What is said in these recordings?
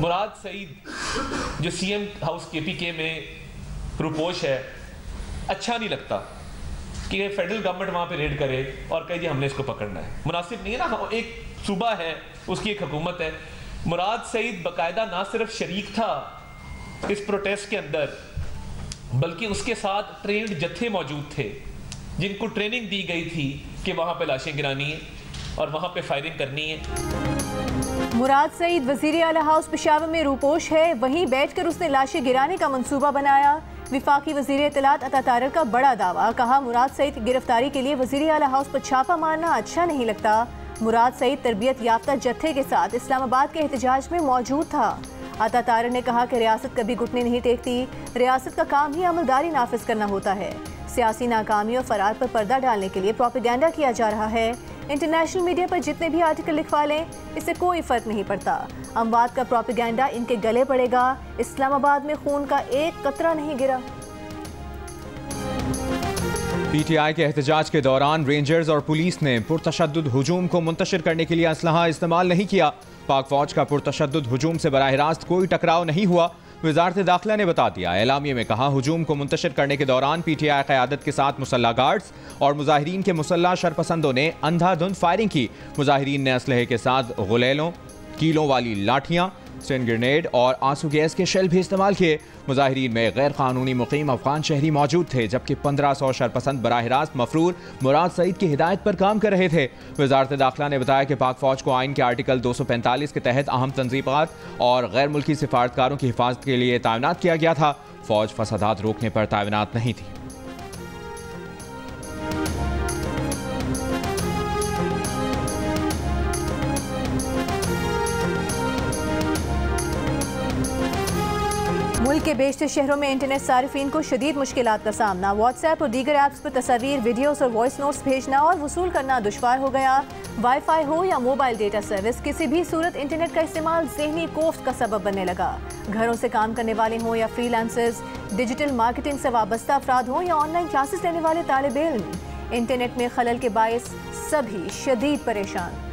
मुराद सईद जो CM house KPK में रुपोश है, अच्छा नहीं लगता कि फेडरल गवर्नमेंट वहाँ पे रेड करे और कहे जी हमने इसको पकड़ना है। मुनासिब नहीं है ना, एक सूबा है, उसकी एक हुकूमत है। मुराद सईद बाकायदा ना सिर्फ शरीक था इस प्रोटेस्ट के अंदर, बल्कि उसके साथ ट्रेंड जत्थे मौजूद थे जिनको ट्रेनिंग दी गई थी कि वहाँ पे लाशें गिरानी है और वहाँ पे फायरिंग करनी है। मुराद सईद वज़ीर आला हाउस पेशावर में रूपोश है, वहीं बैठकर उसने लाशें गिराने का मंसूबा बनाया। विफाकी वज़ीर इत्तलात अता तारर का बड़ा दावा, कहा मुराद सईद की गिरफ्तारी के लिए वज़ीर आला हाउस पर छापा मारना अच्छा नहीं लगता। मुराद सईद तरबियत याफ्ता जत्थे के साथ इस्लामाबाद के एहतजाज में मौजूद था। अता तारर ने कहा कि रियासत कभी घुटने नहीं टेकती, रियासत का काम ही अमलदारी नाफिज करना होता है। सियासी नाकामी और फरार पर पर्दा डालने के लिए प्रोपेगेंडा किया जा रहा है। इंटरनेशनल मीडिया पर जितने भी आर्टिकल लिखवा लें, इससे कोई फर्क नहीं पड़ता। अमवात का प्रोपेगेंडा इनके गले पड़ेगा। इस्लामाबाद में खून का एक कतरा नहीं गिरा। पीटीआई के एहतजाज के दौरान रेंजर्स और पुलिस ने पुरतशद्दुद हुजूम को मुंतशिर करने के लिए असलहा इस्तेमाल नहीं किया। पाक फौज का पुरतशद्दुद हुजूम से बराह रास्त कोई टकराव नहीं हुआ। वजारत दाखिला ने बता दिया। एलामिया में कहा, हुजूम को मुंतशिर करने के दौरान पीटीआई क़यादत के साथ मुसल्ला गार्ड्स और मुजाहिरीन के मुसल्ला शरपसंदों ने अंधाधुंध फायरिंग की। मुजाहिरीन ने असलहे के साथ गुलेलों, कीलों वाली लाठियां, स्टेन ग्रेनेड और आंसू गैस के शेल भी इस्तेमाल किए। मुजाहिरीन में गैर कानूनी मुकीम अफगान शहरी मौजूद थे, जबकि 1500 शरपसंद बराह रास्त मफरूर मुराद सईद की हिदायत पर काम कर रहे थे। वजारत दाखिला ने बताया कि पाक फौज को आइन के आर्टिकल 245 के तहत अहम तंजीमात और गैर मुल्की सिफारतकारों की हिफाजत के लिए तैनात किया गया था। फौज फसादात रोकने पर तैनात नहीं थी। मुल्क के बेशतर शहरों में इंटरनेट सारिफीन को शदीद मुश्किलात का सामना। व्हाट्सएप और दीगर ऐप्स पर तस्वीर, वीडियोस और वॉइस नोट्स भेजना और वसूल करना दुश्वार हो गया। वाईफाई हो या मोबाइल डेटा सर्विस, किसी भी सूरत इंटरनेट का इस्तेमाल ज़हनी कोफ्त का सबब बनने लगा। घरों से काम करने वाले हों या फ्रीलांसर्स, डिजिटल मार्केटिंग से वाबस्ता अफराद हों या ऑनलाइन क्लासेस लेने वाले तालिब इल्म, इंटरनेट में खलल के बायस सभी शदीद परेशान।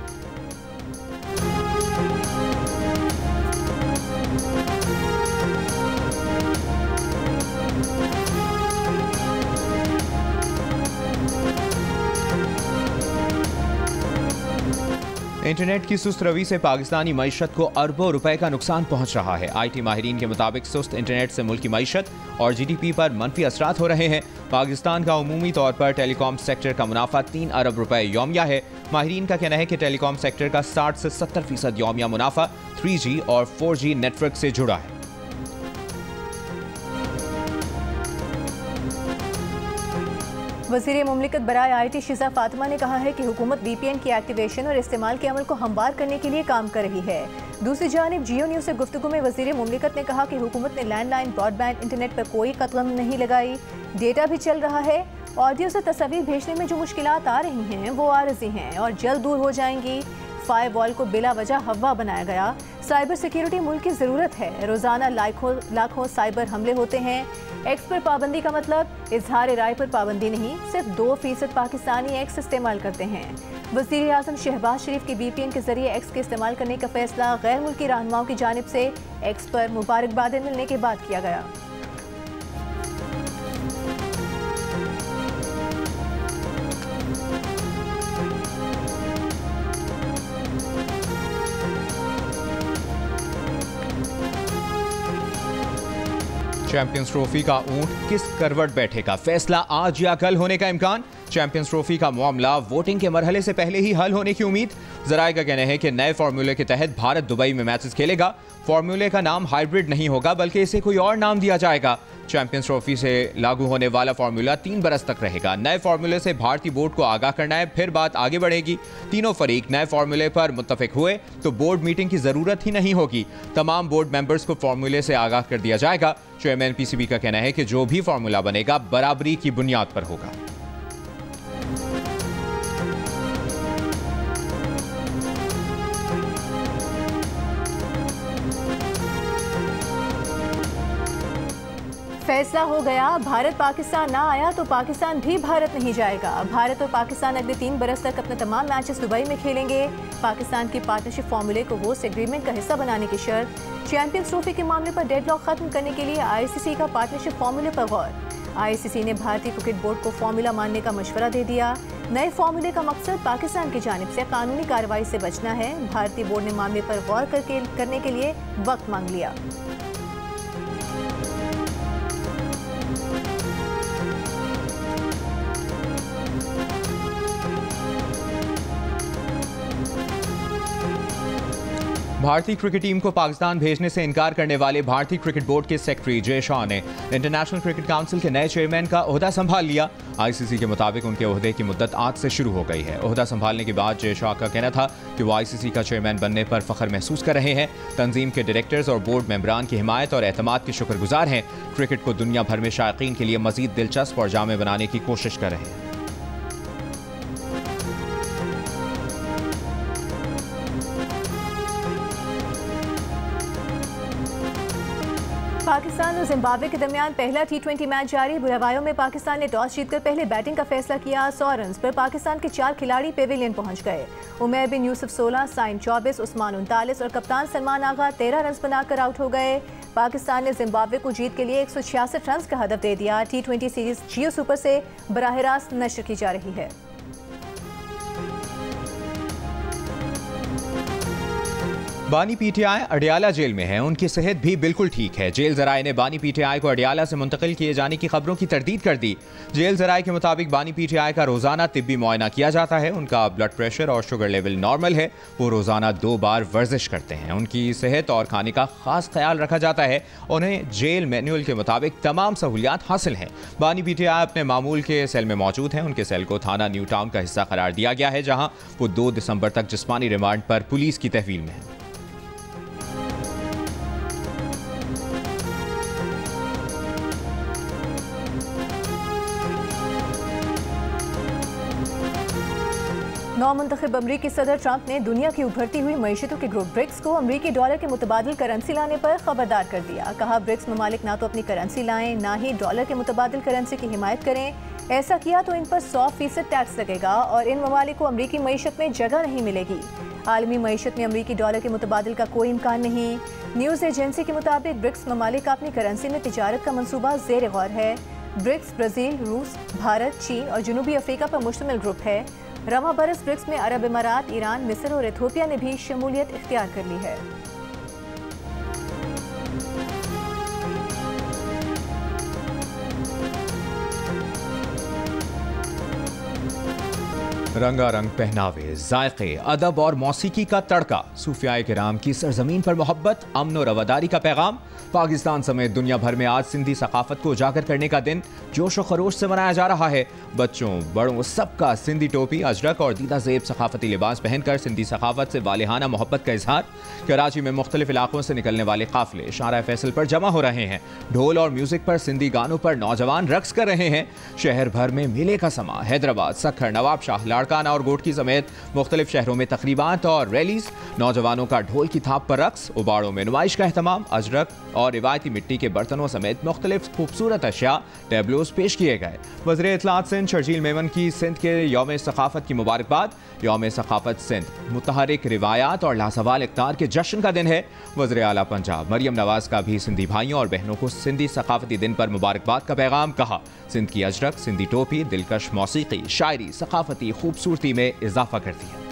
इंटरनेट की सुस्त रवि से पाकिस्तानी मईशत को अरबों रुपए का नुकसान पहुंच रहा है। IT माहिरीन के मुताबिक सुस्त इंटरनेट से मुल्क की मईशत और GDP पर मनफी असरात हो रहे हैं। पाकिस्तान का उमूमी तौर पर टेलीकॉम सेक्टर का मुनाफा 3 अरब रुपए यौमिया है। माहिरीन का कहना है कि टेलीकॉम सेक्टर का 60 से 70% यौमिया मुनाफा 3G और 4G नेटवर्क से जुड़ा है। वज़ीर मुमलिकत बराए IT शिज़ा फातिमा ने कहा है कि हुकूमत VPN की एक्टिवेशन और इस्तेमाल के अमल को हमवार करने के लिए काम कर रही है। दूसरी जानिब जियो न्यूज़ से गुफ्तगू में वज़ीर मुमलिकत ने कहा कि हुकूमत ने लैंडलाइन, ब्रॉडबैंड इंटरनेट पर कोई कदम नहीं लगाई, डेटा भी चल रहा है। ऑडियो से तस्वीर भेजने में जो मुश्किलात आ रही हैं वो आरज़ी हैं और जल्द दूर हो जाएंगी। फायरवॉल को बिला वजह हवा बनाया गया। साइबर सिक्योरिटी मुल्क की ज़रूरत है। रोज़ाना लाखों साइबर हमले होते हैं। एक्स पर पाबंदी का मतलब इजहार राय पर पाबंदी नहीं, सिर्फ 2% पाकिस्तानी एक्स इस्तेमाल करते हैं। वज़ीर आज़म शहबाज शरीफ की VPN के जरिए एक्स के इस्तेमाल करने का फैसला गैर मुल्की रहनुमाओं की जानिब से एक्स पर मुबारकबाद मिलने के बाद किया गया। चैंपियंस ट्रॉफी का ऊंट किस करवट बैठेगा, फैसला आज या कल होने का इम्कान। चैंपियंस ट्रॉफी का मामला वोटिंग के मरहले से पहले ही हल होने की उम्मीद। जराये का कहना है कि नए फार्मूले के तहत भारत दुबई में मैचेस खेलेगा। फार्मूले का नाम हाइब्रिड नहीं होगा, बल्कि इसे कोई और नाम दिया जाएगा। चैंपियंस ट्रॉफी से लागू होने वाला फार्मूला 3 बरस तक रहेगा। नए फार्मूले से भारतीय बोर्ड को आगाह करना है, फिर बात आगे बढ़ेगी। तीनों फरीक नए फार्मूले पर मुत्तफिक हुए तो बोर्ड मीटिंग की जरूरत ही नहीं होगी। तमाम बोर्ड मेंबर्स को फार्मूले से आगाह कर दिया जाएगा। चेयरमैन PCB का कहना है कि जो भी फार्मूला बनेगा बराबरी की बुनियाद पर होगा। फैसला हो गया, भारत पाकिस्तान ना आया तो पाकिस्तान भी भारत नहीं जाएगा। भारत और पाकिस्तान अगले 3 बरस तक अपने तमाम मैचेस दुबई में खेलेंगे। पाकिस्तान की पार्टनरशिप फॉर्मूले को होस्ट एग्रीमेंट का हिस्सा बनाने की शर्त। चैंपियंस ट्रॉफी के मामले पर डेडलॉक खत्म करने के लिए आईसीसी का पार्टनरशिप फॉर्मूले पर गौर। आईसीसी ने भारतीय क्रिकेट बोर्ड को फॉर्मूला मानने का मशवरा दे दिया। नए फॉर्मूले का मकसद पाकिस्तान की जानिब से कानूनी कार्रवाई से बचना है। भारतीय बोर्ड ने मामले पर गौर करने के लिए वक्त मांग लिया। भारतीय क्रिकेट टीम को पाकिस्तान भेजने से इनकार करने वाले भारतीय क्रिकेट बोर्ड के सेक्रेटरी जय शाह ने इंटरनेशनल क्रिकेट काउंसिल के नए चेयरमैन का ओहदा संभाल लिया। आईसीसी के मुताबिक उनके ओहदे की मुद्दत आज से शुरू हो गई है। ओहदा संभालने के बाद जय शाह का कहना था कि वो आईसीसी का चेयरमैन बनने पर फख्र महसूस कर रहे हैं। तंजीम के डायरेक्टर्स और बोर्ड मेंबरान की हिमायत और एतमाद के शुक्रगुजार हैं। क्रिकेट को दुनिया भर में शायकीन के लिए मजीद दिलचस्प और जामे बनाने की कोशिश कर रहे हैं। पाकिस्तान और जिम्बाब्वे के दरमियान पहला T20 मैच जारी। बुलावायों में पाकिस्तान ने टॉस जीतकर पहले बैटिंग का फैसला किया। 100 रन पर पाकिस्तान के 4 खिलाड़ी पेविलियन पहुंच गए। उमैर बिन यूसुफ 16, साइन 24, उस्मान 39 और कप्तान सलमान आगा 13 रन बनाकर आउट हो गए। पाकिस्तान ने जिम्बाब्वे को जीत के लिए 166 रन का हदफ दे दिया। T20 सीरीज जियो सुपर से बराह रास्त नशर की जा रही है। बानी पीटीआई अडियाला जेल में है। उनकी सेहत भी बिल्कुल ठीक है। जेल जराये ने बानी पीटीआई को अडियाला से मुंतकिल किए जाने की खबरों की तरदीद कर दी। जेल जराये के मुताबिक बानी पीटीआई का रोजाना तिब्बी मुआयना किया जाता है। उनका ब्लड प्रेशर और शुगर लेवल नॉर्मल है। वो रोजाना 2 बार वर्जिश करते हैं। उनकी सेहत और खाने का खास ख्याल रखा जाता है। उन्हें जेल मैनुअल के मुताबिक तमाम सहूलियात हासिल हैं। बानी पीटीआई अपने मामूल के सेल में मौजूद हैं। उनके सेल को थाना न्यू टाउन का हिस्सा करार दिया गया है, जहाँ वो 2 दिसंबर तक जिस्मानी रिमांड पर पुलिस की तहवील में है। नौमुंतखब अमरीकी सदर ट्रंप ने दुनिया की उभरती हुई मईशतों के ग्रुप ब्रिक्स को अमरीकी डॉलर के मुतबादिल करेंसी लाने पर खबरदार कर दिया। कहा, ब्रिक्स ममालिक ना तो अपनी करेंसी लाएं, ना ही डॉलर के मुतबादिल करेंसी की हिमायत करें। ऐसा किया तो इन पर 100% टैक्स लगेगा और इन ममालिक को अमरीकी मईशत में जगह नहीं मिलेगी। आलमी मईशत में अमरीकी डॉलर के मुतबादिल का कोई इम्कान नहीं। न्यूज़ एजेंसी के मुताबिक ब्रिक्स ममालिक का अपनी करेंसी में तिजारत का मनसूबा ज़ेर गौर है। ब्रिक्स ब्राज़ील, रूस, भारत, चीन और जनूबी अफ्रीका पर मुश्तमिल ग्रुप है। रवा बरस ब्रिक्स में अरब इमारात, ईरान, मिस्र और इथियोपिया ने भी शमूलियत इख्तियार कर ली है। रंगारंग पहनावे, जायके, अदब और मौसीकी का तड़का, सूफियाए किराम की सरजमीन पर मोहब्बत, अमन और रवादारी का पैगाम। पाकिस्तान समेत दुनिया भर में आज सिंधी सकाफत को उजागर करने का दिन जोश और खरोश से मनाया जा रहा है। बच्चों बड़ों सबका सिंधी टोपी, अजरक और दीदा ज़ेब सकाफती लिबास पहनकर सिंधी सकाफत से वालिहाना मोहब्बत का इजहार। कराची में मुख्तलिफ इलाकों से निकलने वाले काफिले शारा फैसल पर जमा हो रहे हैं। ढोल और म्यूजिक पर सिंधी गानों पर नौजवान रक्स कर रहे हैं। शहर भर में मेले का समा। हैदराबाद, सखर, नवाबशाह, लाड़काना और गोटकी समेत मुख्तलिफ शहरों में तकरीबात और रैलीज। नौजवानों का ढोल की थाप पर रक्स, उबाड़ों में नुमाइश का एहतमाम। अजरक और रिवायती मिट्टी के बर्तनों समेत मुख्तलिफ खूबसूरत अशिया टैबलोज पेश किए गए। वज़ीर इत्तलात सिंध शर्जील मेमन की सिंध के यौम सकाफत की मुबारकबाद। यौम सकाफत सिंध मुतहरिक रिवायात और लासवाल इक़्तिदार के जश्न का दिन है। वज़ीर आला पंजाब मरियम नवाज का भी सिंधी भाइयों और बहनों को सिंधी सकाफती दिन पर मुबारकबाद का पैगाम। कहा, सिंध की अजरक, सिंधी टोपी दिलकश मौसीकी, शायरी, सकाफती खूबसूरती में इजाफा करती है।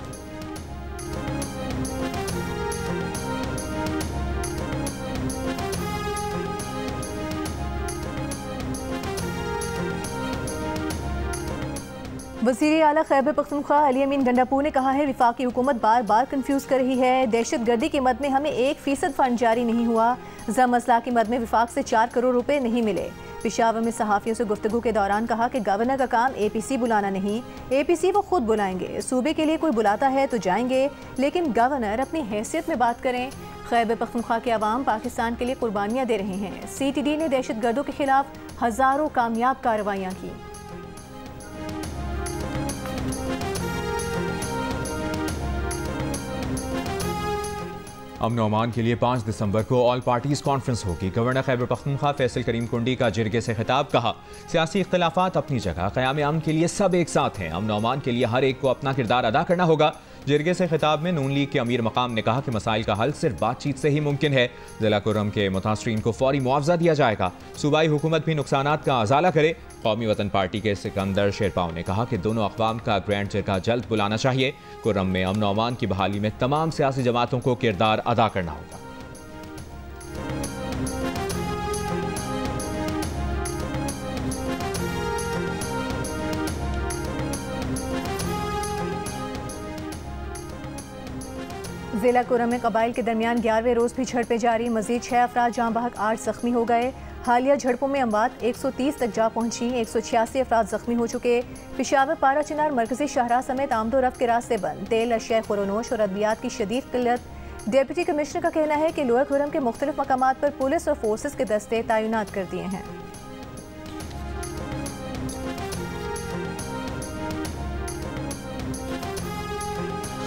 वज़ीर आला खैबर पख्तूनख्वा अली अमीन गंडापुर ने कहा है, वफाकी हुकूमत बार बार कंफ्यूज कर रही है। दहशत गर्दी की मद में हमें 1% फंड जारी नहीं हुआ। जम असला की मद में वफाक से 4 करोड़ रुपए नहीं मिले। पेशावर में सहाफ़ियों से गुफ्तगू के दौरान कहा कि गवर्नर का काम APC बुलाना नहीं, APC वो खुद बुलाएंगे। सूबे के लिए कोई बुलाता है तो जाएंगे, लेकिन गवर्नर अपनी हैसियत में बात करें। खैबर पख्तूनख्वा के अवाम पाकिस्तान के लिए कुर्बानियाँ दे रहे हैं। CTD ने दहशत गर्दों के खिलाफ हज़ारों कामयाब कार्रवाइयाँ की। अमन अमान के लिए 5 दिसंबर को ऑल पार्टीज कॉन्फ्रेंस होगी। गवर्नर खैबर पख्तूनख्वा फैसल करीम कुंडी का जिरगे से खिताब, कहा सियासी इख्तिलाफात अपनी जगह, क़याम अमन के लिए सब एक साथ हैं। अमन अमान के लिए हर एक को अपना किरदार अदा करना होगा। जिरगे से खिताब में नून लीग के अमीर मकाम ने कहा कि मसाइल का हल सिर्फ बातचीत से ही मुमकिन है। जिला कुर्रम के मुतासरीन को फौरी मुआवजा दिया जाएगा। सूबाई हुकूमत भी नुकसानात का अजाला करे। कौमी वतन पार्टी के सिकंदर शेरपाव ने कहा कि दोनों अक़वाम का ग्रैंड जिरगा जल्द बुलाना चाहिए। कुर्रम में अमन अमान की बहाली में तमाम सियासी जमातों को किरदार अदा करना होगा। जिला कुर्रम में कबाइल के दरमियान 11वें रोज भी झड़पें जारी। मजीद 6 अफराद जाँ बहक, 8 जख्मी हो गए। हालिया झड़पों में अमवात 130 तक जा पहुंची। 186 अफराद जख्मी हो चुके। पेशावर, पारा चिनार, मरकजी शाहराह समेत आमदो रफ्त के रास्ते बंद। तेल, अशिया खुरोनोश और अद्वियात की शदीद किल्लत। डिप्टी कमिश्नर का कहना है कि लोअर कुर्रम के मुख्तलिफ मकामात पर पुलिस और फोर्सेस के दस्ते तैनात कर दिए हैं।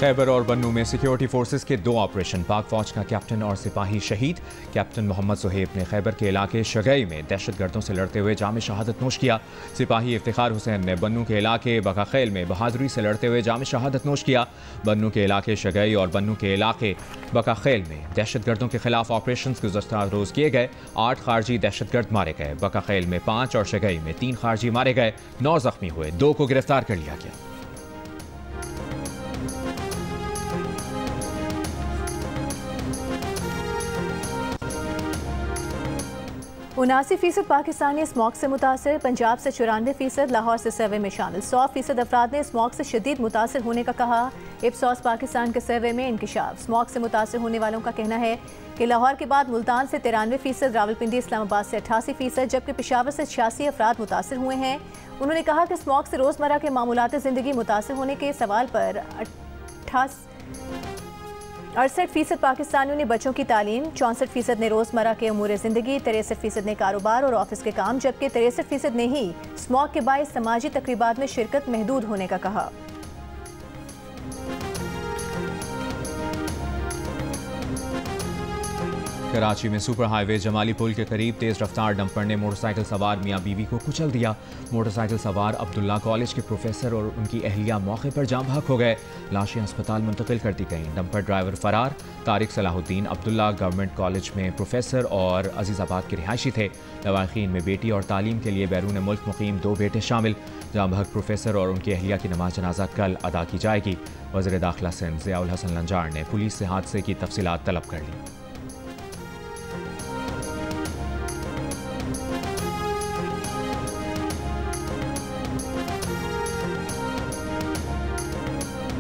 खैबर और बन्नू में सिक्योरिटी फोर्सेस के 2 ऑपरेशन, पाक फौज का कैप्टन और सिपाही शहीद। कैप्टन मोहम्मद सुहेब ने खैबर के इलाके शगई में दहशतगर्दों से लड़ते हुए जाम शहादत नोश किया। सिपाही इफ्तिखार हुसैन ने बन्नू के इलाके बकाखेल में बहादुरी से लड़ते हुए जाम शहादत नोश किया। बन्नू के इलाके शगई और बन्नू के इलाके बकाखेल में दहशतगर्दों के खिलाफ ऑपरेशन गुज़श्ता रोज़ किए गए। 8 खारजी दहशतगर्द मारे गए। बकाखेल में 5 और शगई में 3 खारजी मारे गए। 9 जख्मी हुए। 2 को गिरफ्तार कर लिया गया। 79% पाकिस्तानी स्मॉग से मुतासर। पंजाब से 94%, लाहौर से सर्वे में शामिल 100% अफराद ने स्मॉग से शदीद मुतासर होने का कहा। इप्सॉस पाकिस्तान के सर्वे में इंकिशाफ। स्मॉग से मुतासर होने वालों का कहना है कि लाहौर के बाद मुल्तान से 93%, रावलपिंडी इस्लामाबाद से 88%, जबकि पेशावर से 86 अफराद मुतासर हुए हैं। उन्होंने कहा कि स्मॉग से रोज़मर्रा के मामूलात ज़िंदगी मुतासर होने के सवाल पर 68% पाकिस्तानियों ने बच्चों की तालीम, 64% ने रोज़मर्रा के अमूर ज़िंदगी, 63% ने कारोबार और ऑफिस के काम, जबकि 63% ने ही स्मॉग के बायस समाजी तकरीबात में शिरकत महदूद होने का कहा। कराची में सुपर हाईवे जमाली पुल के करीब तेज रफ्तार डंपर ने मोटरसाइकिल सवार मियां बीवी को कुचल दिया। मोटरसाइकिल सवार अब्दुल्ला कॉलेज के प्रोफेसर और उनकी अहलिया मौके पर जाम बहक हो गए। लाशें अस्पताल मुंतकिल कर दी गईं। डंपर ड्राइवर फरार। तारिक सलाहुद्दीन अब्दुल्ला गवर्नमेंट कॉलेज में प्रोफेसर और अजीज़ाबाद के रिहायशी थे। लवाहिकीन में बेटी और तालीम के लिए बैरून मुल्क मुकीम 2 बेटे शामिल। जाम बहक प्रोफेसर और उनकी अहलिया की नमाज जनाजा कल अदा की जाएगी। वज़ीर दाखिला सिंध ज़ियाउल हसन लंजार ने पुलिस से हादसे की तफसीलात तलब कर ली।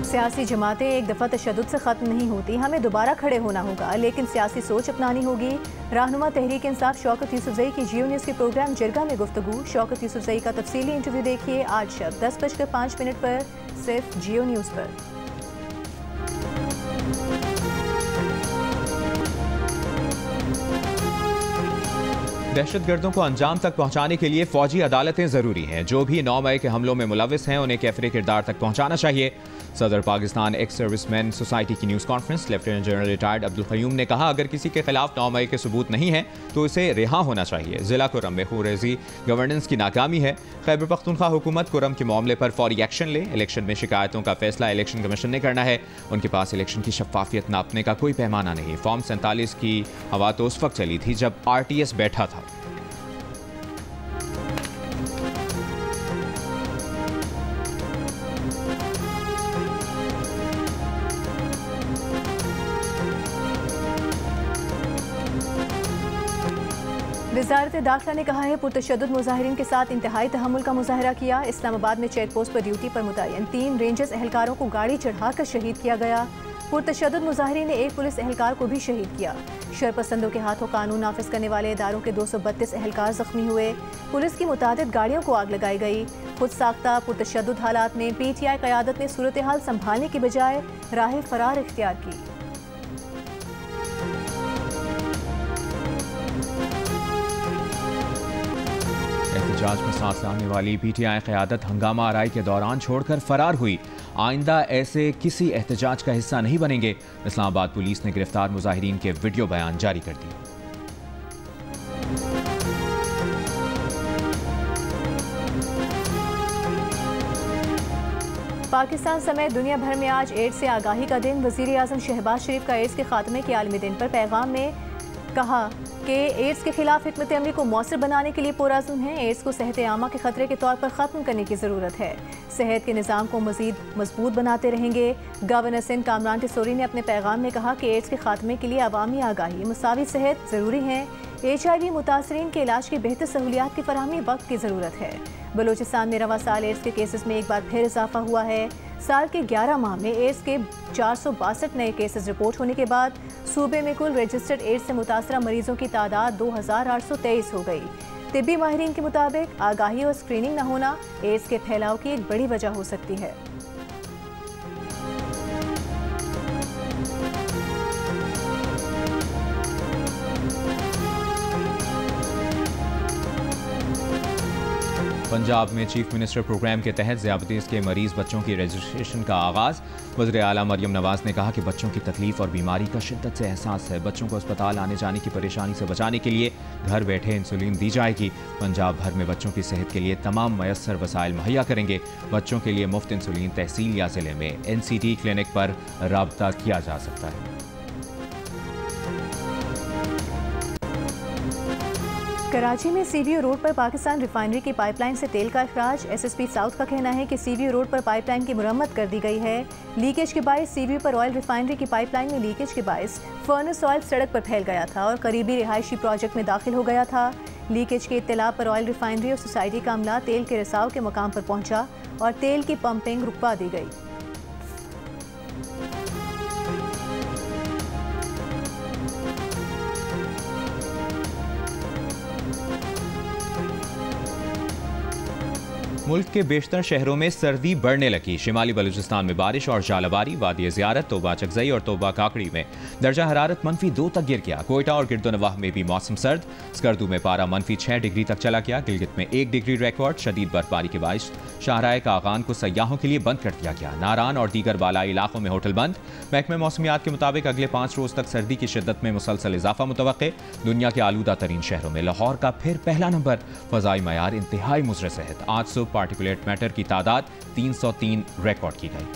सियासी जमातें एक दफ़ा तशद्दुद से ख़त्म नहीं होती, हमें दोबारा खड़े होना होगा, लेकिन सियासी सोच अपनानी होगी। रहनुमा तहरीक इंसाफ शौकत यूसुफजई की जियो न्यूज़ के प्रोग्राम जिरगा में गुफ्तगू। शौकत यूसुफजई का तफसीली इंटरव्यू देखिए आज शब 10:05 पर सिर्फ जियो न्यूज़ पर। दहशतगर्दों को अंजाम तक पहुंचाने के लिए फौजी अदालतें जरूरी हैं। जो भी 9 मई के हमलों में मुलविस हैं उन्हें कैफरे किरदार तक पहुंचाना चाहिए। सदर पाकिस्तान एक्स सर्विसमैन सोसाइटी की news conference lieutenant general retired Abdul Qayyum ने कहा, अगर किसी के खिलाफ 9 मई के सबूत नहीं है तो इसे रिहा होना चाहिए। जिला कुर्रम में खुरेजी गवर्नेंस की नाकामी है। खैबर पख्तूनख्वा हुकूमत कुर्रम के मामले पर फौरी एक्शन ले। इलेक्शन में शिकायतों का फैसला इलेक्शन कमीशन ने करना है। उनके पास इलेक्शन की शफाफियत नापने का कोई पैमाना नहीं। फॉर्म 47 की हवा तो उस वक्त चली थी जब RTS बैठा था। वज़ारत दाखिला ने कहा है पुरतशद्दुद मुजाहिरीन के साथ इंतहाई तहम्मुल का मुजाहरा किया। इस्लामाबाद में चेक पोस्ट पर ड्यूटी पर मुतय्यन 3 रेंजर्स एहलकारों को गाड़ी चढ़ाकर शहीद किया गया। पुरतशद्दुद मुजाहिरीन ने 1 पुलिस एहलकार को भी शहीद किया। शरपसंदों के हाथों कानून नाफिज करने वाले इदारों के 232 एहलकार जख्मी हुए। पुलिस की मुतादिद गाड़ियों को आग लगाई गई। खुद साख्ता पुरतशद्दुद हालात में PTI क़यादत ने सूरत हाल संभालने की बजाय राह फरार इख्तियार की। एहतजाज में साथ लाने वाली PTI क़यादत हंगामा आराई के दौरान छोड़कर फरार हुई। आइंदा ऐसे किसी एहतजाज का हिस्सा नहीं बनेंगे। इस्लामाबाद पुलिस ने गिरफ्तार मुजाहिरीन के वीडियो बयान जारी कर दिए। पाकिस्तान समेत दुनिया भर में आज एड्स से आगाही का दिन। वज़ीर आज़म शहबाज शरीफ का एड्स के खात्मे के आलमी दिन पर पैगाम में कहा कि एड्स के खिलाफ हिकमत अमली को मौसर बनाने के लिए पुरअज़्म है। एड्स को सेहत आमा के खतरे के तौर पर ख़त्म करने की ज़रूरत है। सेहत के निज़ाम को मज़ीद मजबूत बनाते रहेंगे। गवर्नर सिंध कामरान टिसोरी ने अपने पैगाम में कहा कि एड्स के खात्मे के लिए अवामी आगाही, मुसावी सेहत ज़रूरी है। HIV मुतासरीन के इलाज की बेहतर सहूलियात की फराहमी वक्त की ज़रूरत है। बलूचिस्तान में रवा साल एड्स के केसेस में एक बार फिर इजाफा हुआ है। साल के 11 माह में एड्स के 462 नए केसेस रिपोर्ट होने के बाद सूबे में कुल रजिस्टर्ड एड्स से मुतासरा मरीजों की तादाद 2823 हो गई। तिब्बी माहिरीन के मुताबिक आगाही और स्क्रीनिंग न होना एड्स के फैलाव की एक बड़ी वजह हो सकती है। पंजाब में चीफ मिनिस्टर प्रोग्राम के तहत ज़ियाबतीस के मरीज बच्चों की रजिस्ट्रेशन का आगाज़। वज़ीर आला मरियम नवाज़ ने कहा कि बच्चों की तकलीफ और बीमारी का शिद्दत से एहसास है। बच्चों को अस्पताल आने जाने की परेशानी से बचाने के लिए घर बैठे इंसुलिन दी जाएगी। पंजाब भर में बच्चों की सेहत के लिए तमाम मयसर वसाइल मुहैया करेंगे। बच्चों के लिए मुफ्त इंसुलिन तहसील या ज़िले में NCT क्लिनिक पर राब्ता किया जा सकता है। कराची में CBO रोड पर पाकिस्तान रिफाइनरी की पाइपलाइन से तेल का अखराज। SSP साउथ का कहना है कि CBO रोड पर पाइपलाइन की मुरम्मत कर दी गई है। लीकेज के बायस CBO पर ऑयल रिफाइनरी की पाइपलाइन में लीकेज के बायस फर्नेस ऑयल सड़क पर फैल गया था और करीबी रिहायशी प्रोजेक्ट में दाखिल हो गया था। लीकेज के इत्तला पर ऑयल रिफाइनरी और सोसाइटी का अमला तेल के रिसाव के मकाम पर पहुंचा और तेल की पंपिंग रुकवा दी गई। मुल्क के बेशतर शहरों में सर्दी बढ़ने लगी। शिमाली बलूचिस्तान में बारिश और जालाबारी, वादी ज़ियारत, तोबा चकजई और तोबा काकड़ी में दर्जा हरारत -2 तक गिर गया। कोयटा और गिरदोनवाह में भी मौसम सर्द। स्कर्दू में पारा -6 डिग्री तक चला गया। गिलगित में 1 डिग्री रिकॉर्ड। शदीद बर्फबारी के बायस शाहराए कागान को सयाहों के लिए बंद कर दिया गया। नारान और दीगर बालाई इलाकों में होटल बंद। महकमे मौसमियात के मुताबिक अगले 5 रोज तक सर्दी की शिद्दत में मुसलसल इजाफा मुतवक्के। दुनिया के आलूदा तरीन शहरों में लाहौर का फिर पहला नंबर। फ़ज़ाई मयार इंतहाई मुज़र सेहत। 800 पार्टिकुलेट मैटर की तादाद 303 रिकॉर्ड की गई।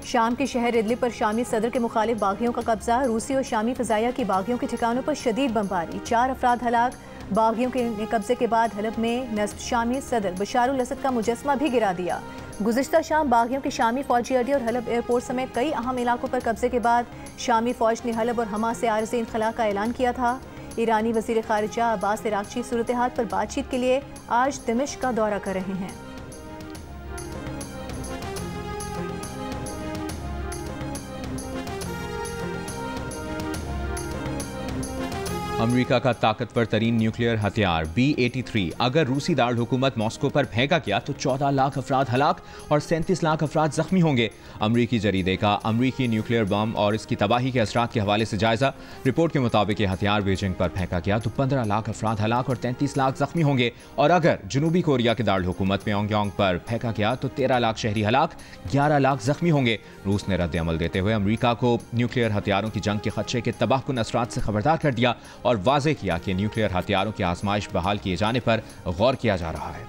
शाम के शहर इदलिब पर शामी सदर के मुखालिफ बागियों का कब्जा। रूसी और शामी फ़ज़ाइया की बागियों के ठिकानों पर शदीद बमबारी। 4 अफराद हलाक। बागियों के कब्जे के बाद हलब में नस्ब शामी सदर बशारुल असद का मुजस्मा भी गिरा दिया। गुज़िश्ता शाम बागियों के शामी फौजी अड्डे और हलब एयरपोर्ट समेत कई अहम इलाकों पर कब्जे के बाद शामी फौज ने हलब और हमा से आरज़ी इनखला का ऐलान किया था। ईरानी वज़ीर ख़ारिजा अब्बास इराक़ची सूरत हाल पर बातचीत के लिए आज दिमिश्क का दौरा कर रहे हैं। अमेरिका का ताकतवर तरीन न्यूक्लियर हथियार B-83 अगर रूसी दारुल हुकूमत मॉस्को पर फेंका गया तो 14 लाख अफराद हलाक और 37 लाख अफराद जख्मी होंगे। अमरीकी जरीदे का अमरीकी न्यूक्लियर बम और इसकी तबाही के असरात के हवाले से जायजा। रिपोर्ट के मुताबिक ये हथियार बीजिंग पर फेंका गया तो 15 लाख अफराद हलाक और 33 लाख जख्मी होंगे और अगर जनूबी कोरिया के दारुल हुकूमत प्योंगयांग पर फेंका गया तो 13 लाख शहरी हलाक, 11 लाख जख्मी होंगे। रूस ने रद्द अमल देते हुए अमरीका को न्यूक्लियर हथियारों की जंग के खदशे के तबाहकुन असरात से खबरदार कर दिया और वाज़ेह किया कि न्यूक्लियर हथियारों की आजमाइश बहाल किए जाने पर गौर किया जा रहा है।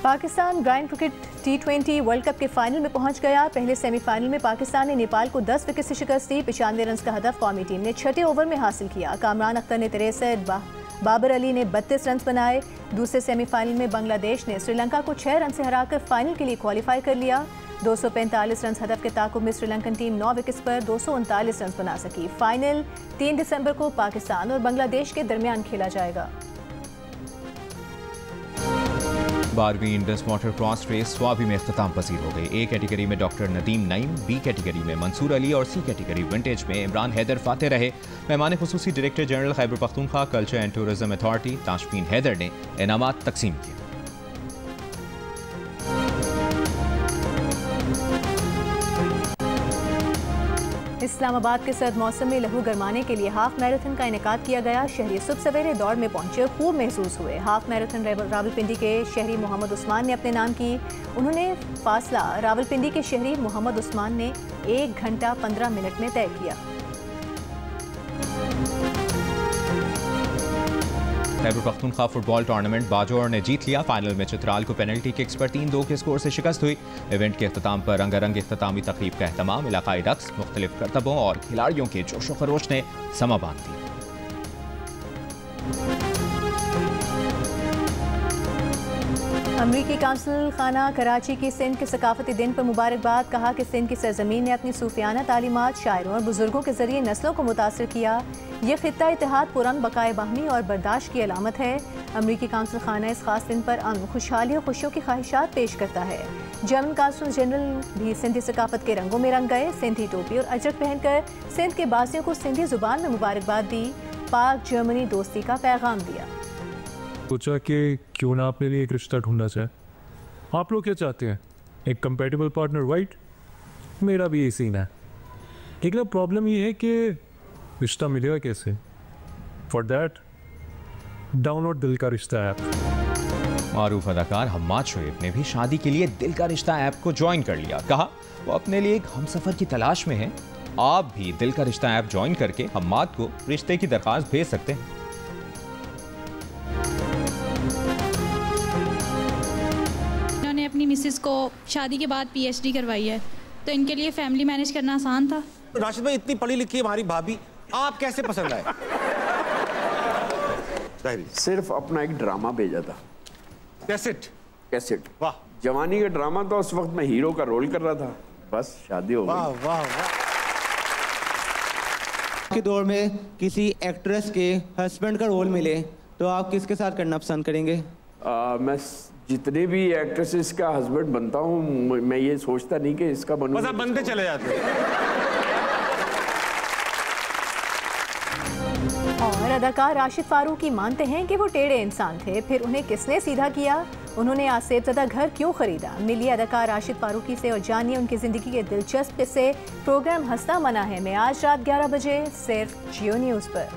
Pakistan grand cricket T20 world cup के फाइनल में पहुंच गया। पहले सेमीफाइनल में पाकिस्तान ने नेपाल को 10 विकेट से शिकस्त दी। 95 रन का हदफ कौमी टीम ने 6 ओवर में हासिल किया। कामरान अख्तर ने 63, बाबर अली ने 32 रन बनाए। दूसरे सेमीफाइनल में बांग्लादेश ने श्रीलंका को 6 रन से हराकर फाइनल के लिए क्वालिफाई कर लिया। 245 रन हदफ के ताकुब में श्रीलंकन टीम 9 विकेट्स पर 239 रन बना सकी। फाइनल 3 दिसंबर को पाकिस्तान और बांग्लादेश के दरमियान खेला जाएगा। 12वीं Indus water cross race Swabi में इख्तिताम पसीर हो गई। ए कैटेगरी में doctor Nadeem Naeem, B category में मंसूर अली और सी कैटेगरी विंटेज में इमरान हैदर फाते रहे। मेहमान खुसूसी director general Khyber Pakhtunkhwa culture and tourism authority Tashfeen Haider ने इनामात तकसीम किए। इस्लामाबाद के सर्द मौसम में लहू गरमाने के लिए हाफ मैराथन का इनेकाद किया गया। शहरी सुबह सवेरे दौड़ में पहुंचे, खूब महसूस हुए। हाफ मैराथन रावलपिंडी के शहरी मोहम्मद उस्मान ने अपने नाम की। उन्होंने फासला रावलपिंडी के शहरी मोहम्मद उस्मान ने 1 घंटा 15 मिनट में तय किया। खैबर पख्तूनख्वा फुटबॉल टूर्नामेंट बाजौर ने जीत लिया। फाइनल में चित्राल को पेनल्टी किक्स पर 3-2 के स्कोर से शिकस्त हुई। इवेंट के अख्ताम पर रंगारंग इख्तितामी तकरीब का एहतमाम, इलाकाई रक्स, मुख्तलिफ करतबों और खिलाड़ियों के जोशो खरोश ने समा बांध दी। अमरीकी काउंसिल खाना कराची की सिंध के सकाफती दिन पर मुबारकबाद। कहा कि सिंध की सरजमीन ने अपनी सूफियाना तालीमात, शायरों और बुजुर्गों के जरिए नस्लों को मुतासर किया। यह खित्ता इत्तेहाद, पुरान बकाए बाहमी और बर्दाश्त की अलामत है। अमरीकी काउंसिल खाना इस खास दिन पर अमन, खुशहाली और खुशियों की ख्वाहिशात पेश करता है। जर्मन काउंसिल जनरल भी सिंधी सकाफत के रंगों में रंग गए। सिंधी टोपी और अजरक पहनकर सिंध के बासियों को सिंधी जुबान में मुबारकबाद दी। पाक जर्मनी दोस्ती का पैगाम दिया। सोचा कि क्यों ना अपने लिए एक रिश्ता ढूंढना चाहे। आप लोग क्या चाहते हैं? एक कंपेटेबल पार्टनर, राइट? मेरा भी यही सीन है। लेकिन अब प्रॉब्लम ये है कि रिश्ता मिलेगा कैसे? फॉर दैट डाउनलोड दिल का रिश्ता ऐप। मारूफ अदाकार हम्माद शोएब ने भी शादी के लिए दिल का रिश्ता ऐप को ज्वाइन कर लिया। कहा वो अपने लिए एक हमसफर की तलाश में है। आप भी दिल का रिश्ता ऐप ज्वाइन करके हम्माद को रिश्ते की दरख्वास्त भेज सकते हैं। इन्होंने अपनी मिसेस को शादी के बाद PhD करवाई है, तो इनके लिए फैमिली मैनेज करना आसान था। राशिद भाई, इतनी पढ़ी लिखी हमारी भाभी, आप कैसे पसंद आए? सिर्फ अपना एक ड्रामा भेजा था, कैसेट। वाह, जवानी का ड्रामा था। उस वक्त मैं हीरो का रोल कर रहा था, बस शादी हो गई। वाह वाह वाह। के दौर में किसी एक्ट्रेस के हस्बैंड का रोल मिले तो आप किसके साथ करना पसंद करेंगे? मैं जितने भी एक्ट्रेसेस का हस्बैंड बनता हूँ, मैं ये सोचता नहीं कि इसका बनूं। बस आप बनते चले जाते हैं। और अदाकार राशिद फारूकी मानते हैं कि वो टेढ़े इंसान थे, फिर उन्हें किसने सीधा किया? उन्होंने आसेबज़दा घर क्यों खरीदा? मिलिए अदाकार राशिद फारूकी से और जानिए उनकी ज़िंदगी के दिलचस्प किस्से। प्रोग्राम हंसता मना है में आज रात 11 बजे सिर्फ जियो न्यूज़ पर।